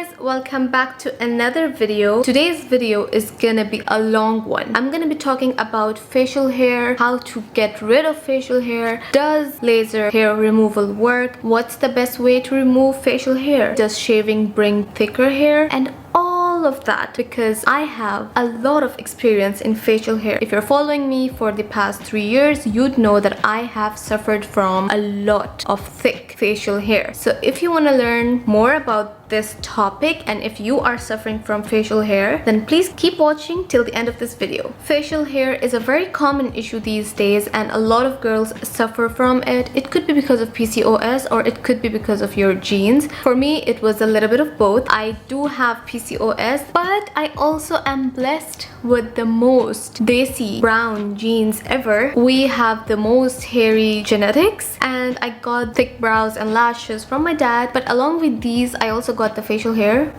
guys, welcome back to another video. Today's video is gonna be a long one. I'm gonna be talking about facial hair, how to get rid of facial hair, does laser hair removal work, what's the best way to remove facial hair, does shaving bring thicker hair, and all of that because I have a lot of experience in facial hair. If you're following me for the past 3 years, you'd know that I have suffered from a lot of thick facial hair. So if you want to learn more about this topic and if you are suffering from facial hair, then please keep watching till the end of this video. Facial hair is a very common issue these days and a lot of girls suffer from it. It could be because of PCOS or it could be because of your genes. For me, it was a little bit of both. I do have PCOS, but I also am blessed with the most desi brown genes ever. We have the most hairy genetics and I got thick brows and lashes from my dad, but along with these I also got the facial hair.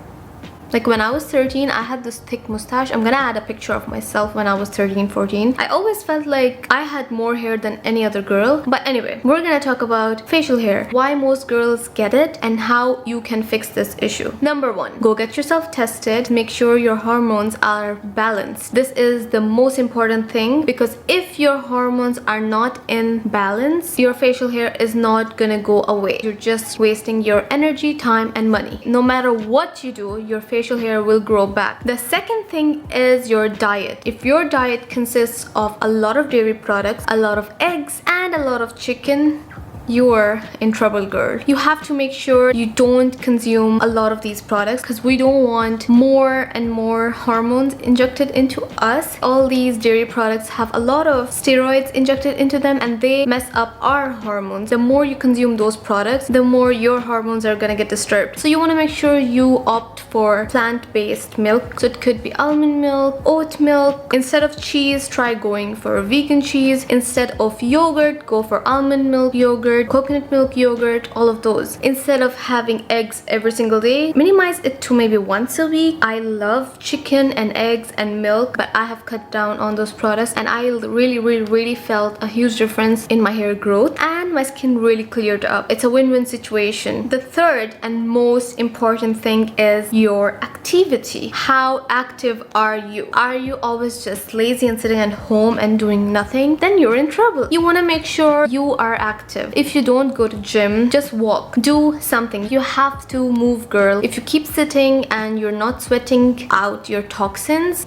Like when I was 13, I had this thick mustache. I'm gonna add a picture of myself when I was 13, 14. I always felt like I had more hair than any other girl. But anyway, we're gonna talk about facial hair, why most girls get it, and how you can fix this issue. Number one, go get yourself tested. Make sure your hormones are balanced. This is the most important thing because if your hormones are not in balance, your facial hair is not gonna go away. You're just wasting your energy, time, and money. No matter what you do, your facial hair will grow back. The second thing is your diet. If your diet consists of a lot of dairy products, a lot of eggs, and a lot of chicken, you're in trouble, girl. You have to make sure you don't consume a lot of these products because we don't want more and more hormones injected into us. All these dairy products have a lot of steroids injected into them and they mess up our hormones. The more you consume those products, the more your hormones are gonna get disturbed. So you want to make sure you opt for plant-based milk. So it could be almond milk, oat milk. Instead of cheese, try going for vegan cheese. Instead of yogurt, go for almond milk yogurt, coconut milk yogurt, all of those. Instead of having eggs every single day, minimize it to maybe once a week. I love chicken and eggs and milk, but I have cut down on those products and I really felt a huge difference in my hair growth and my skin really cleared up. It's a win-win situation. The third and most important thing is your activity. How active are you? Are you always just lazy and sitting at home and doing nothing? Then you're in trouble. You want to make sure you are active. If you don't go to gym, just walk. Do something. You have to move, girl. If you keep sitting and you're not sweating out your toxins,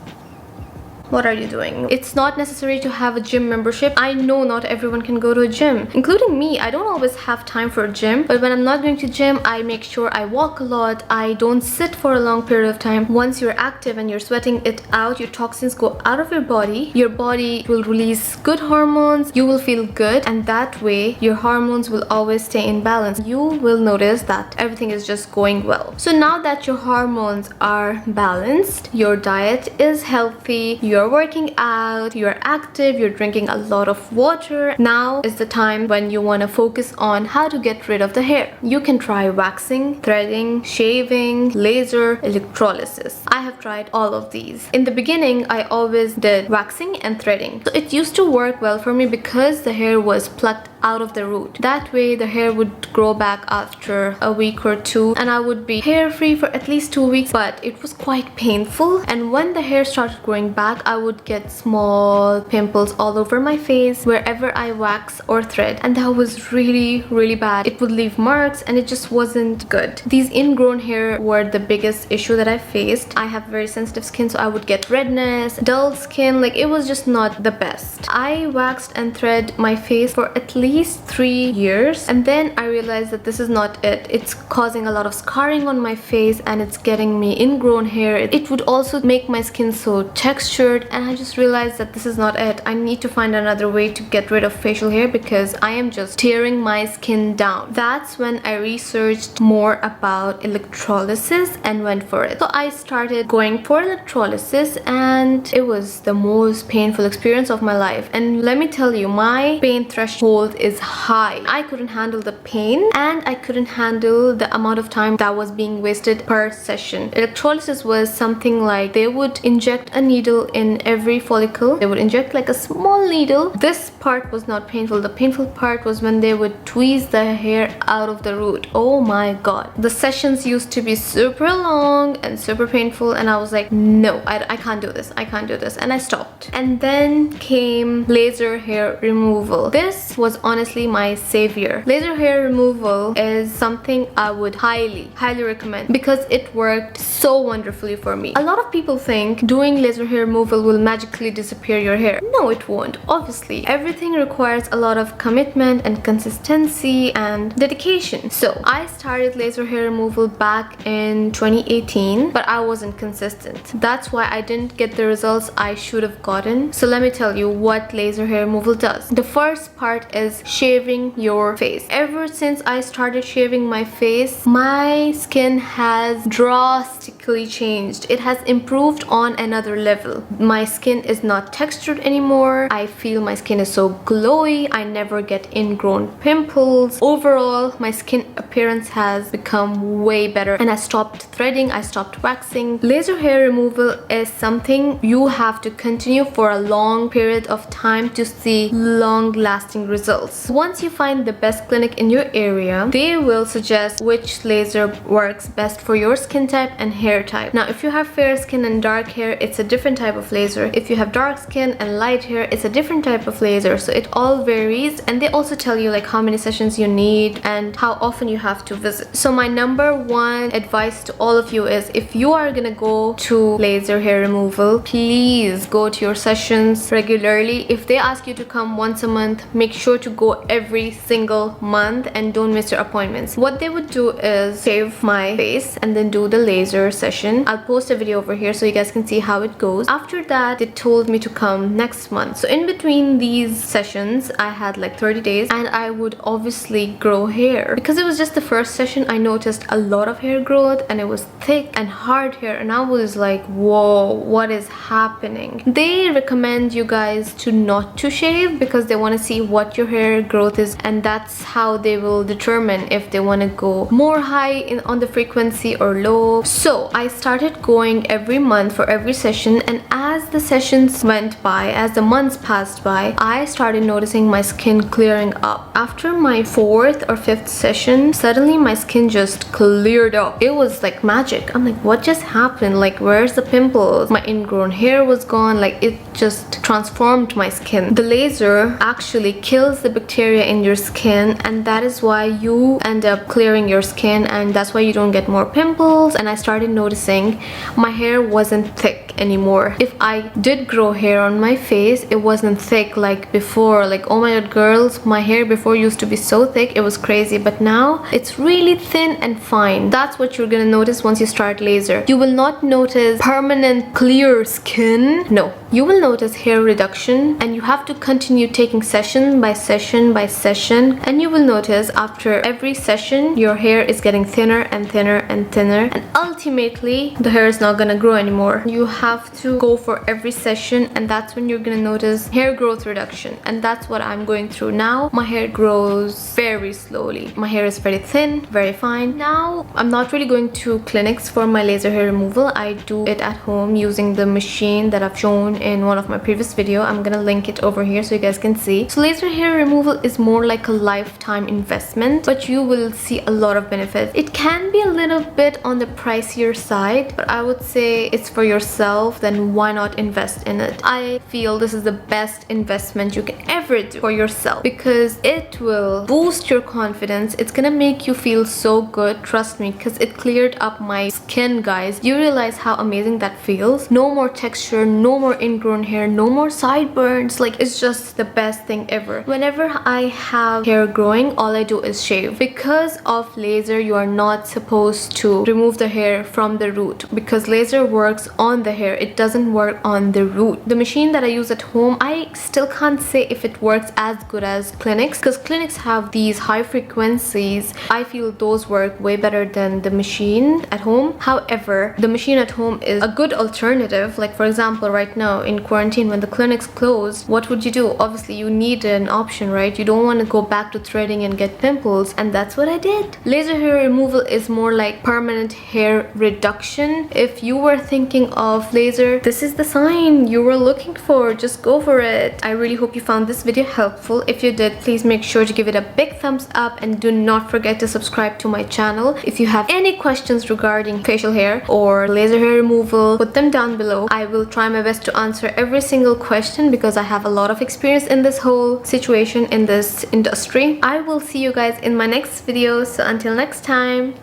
what are you doing? It's not necessary to have a gym membership. I know not everyone can go to a gym, including me. I don't always have time for a gym, but when I'm not going to gym, I make sure I walk a lot. I don't sit for a long period of time. Once you're active and you're sweating it out, your toxins go out of your body will release good hormones, you will feel good, and that way your hormones will always stay in balance. You will notice that everything is just going well. So now that your hormones are balanced, your diet is healthy, you're working out, you're active, you're drinking a lot of water, now is the time when you want to focus on how to get rid of the hair. You can try waxing, threading, shaving, laser, electrolysis. I have tried all of these. In the beginning, I always did waxing and threading. So it used to work well for me because the hair was plucked out of the root. That way the hair would grow back after a week or two and I would be hair free for at least 2 weeks, but it was quite painful. And when the hair started growing back, I would get small pimples all over my face wherever I wax or thread, and that was really bad. It would leave marks and it just wasn't good. These ingrown hair were the biggest issue that I faced. I have very sensitive skin, so I would get redness, dull skin, like it was just not the best. I waxed and thread my face for at least 3 years and then I realized that this is not it. It's causing a lot of scarring on my face and it's getting me ingrown hair. It would also make my skin so textured and I just realized that this is not it. I need to find another way to get rid of facial hair because I am just tearing my skin down. That's when I researched more about electrolysis and went for it. So I started going for electrolysis and it was the most painful experience of my life. And let me tell you, my pain threshold is high. I couldn't handle the pain and I couldn't handle the amount of time that was being wasted per session. Electrolysis was something like they would inject a needle in every follicle. They would inject like a small needle. This part was not painful. The painful part was when they would tweeze the hair out of the root. Oh my god. The sessions used to be super long and super painful, and I was like, no, I can't do this. I can't do this. And I stopped. And then came laser hair removal. This was honestly my savior. Laser hair removal is something I would highly recommend because it worked so wonderfully for me. A lot of people think doing laser hair removal will magically disappear your hair. No, it won't. Obviously, everything requires a lot of commitment and consistency and dedication. So I started laser hair removal back in 2018, but I wasn't consistent. That's why I didn't get the results I should have gotten. So let me tell you what laser hair removal does. The first part is shaving your face. Ever since I started shaving my face, my skin has drastically changed. It has improved on another level. My skin is not textured anymore. I feel my skin is so glowy. I never get ingrown pimples. Overall, my skin appearance has become way better, and I stopped threading, I stopped waxing. Laser hair removal is something you have to continue for a long period of time to see long-lasting results. Once you find the best clinic in your area, they will suggest which laser works best for your skin type and hair type. Now, if you have fair skin and dark hair, it's a different type of laser. If you have dark skin and light hair, it's a different type of laser. So it all varies, and they also tell you like how many sessions you need and how often you have to visit. So my number one advice to all of you is, if you are gonna go to laser hair removal, please go to your sessions regularly. If they ask you to come once a month, make sure to go every single month and don't miss your appointments. What they would do is shave my face and then do the laser session. I'll post a video over here so you guys can see how it goes. After that, they told me to come next month. So in between these sessions, I had like 30 days, and I would obviously grow hair. Because it was just the first session, I noticed a lot of hair growth, and it was thick and hard hair, and I was like, whoa, what is happening? They recommend you guys to not to shave because they want to see what your hair growth is, and that's how they will determine if they want to go more high on the frequency or low. So I started going every month for every session, and as the sessions went by, as the months passed by, I started noticing my skin clearing up. After my 4th or 5th session, suddenly my skin just cleared up. It was like magic. I'm like, what just happened? Like, where's the pimples? My ingrown hair was gone. Like, it just transformed my skin. The laser actually kills the bacteria in your skin, and that is why you end up clearing your skin, and that's why you don't get more pimples. And I started noticing my hair wasn't thick anymore. If I did grow hair on my face, it wasn't thick like before. Like, oh my god, girls, my hair before used to be so thick, it was crazy, but now it's really thin and fine. That's what you're gonna notice once you start laser. You will not notice permanent clear skin. No, you will notice hair reduction, and you have to continue taking session by session by session, and you will notice after every session your hair is getting thinner and thinner and thinner, and ultimately the hair is not gonna grow anymore. You have to go for every session, and that's when you're gonna notice hair growth reduction, and that's what I'm going through now. My hair grows very slowly. My hair is very thin, very fine. Now I'm not really going to clinics for my laser hair removal. I do it at home using the machine that I've shown in one of my previous video. I'm gonna link it over here so you guys can see. So laser hair removal is more like a lifetime investment, but you will see a lot of benefits. It can be a little bit on the pricier side, but I would say it's for yourself, then why not invest in it? I feel this is the best investment you can ever do for yourself because it will boost your confidence. It's gonna make you feel so good, trust me, because it cleared up my skin, guys. You realize how amazing that feels? No more texture, no more ingrown hair, no more sideburns. Like, it's just the best thing ever. Whenever I have hair growing, all I do is shave. Because of laser, you are not supposed to remove the hair from the root because laser works on the hair. It doesn't work on the root. The machine that I use at home, I still can't say if it works as good as clinics because clinics have these high frequencies. I feel those work way better than the machine at home. However, the machine at home is a good alternative. Like, for example, right now in quarantine when the clinics closed, what would you do? Obviously, you need an option situation, right? You don't want to go back to threading and get pimples, and that's what I did. Laser hair removal is more like permanent hair reduction. If you were thinking of laser, this is the sign you were looking for. Just go for it. I really hope you found this video helpful. If you did, please make sure to give it a big thumbs up and do not forget to subscribe to my channel. If you have any questions regarding facial hair or laser hair removal, put them down below. I will try my best to answer every single question because I have a lot of experience in this whole situation, in this industry. I will see you guys in my next video. So until next time,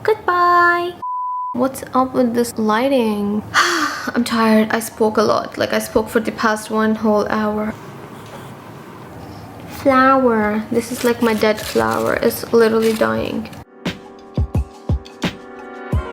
goodbye. What's up with this lighting? I'm tired. I spoke a lot. Like I spoke for the past 1 whole hour. Flower. This is like my dead flower. It's literally dying.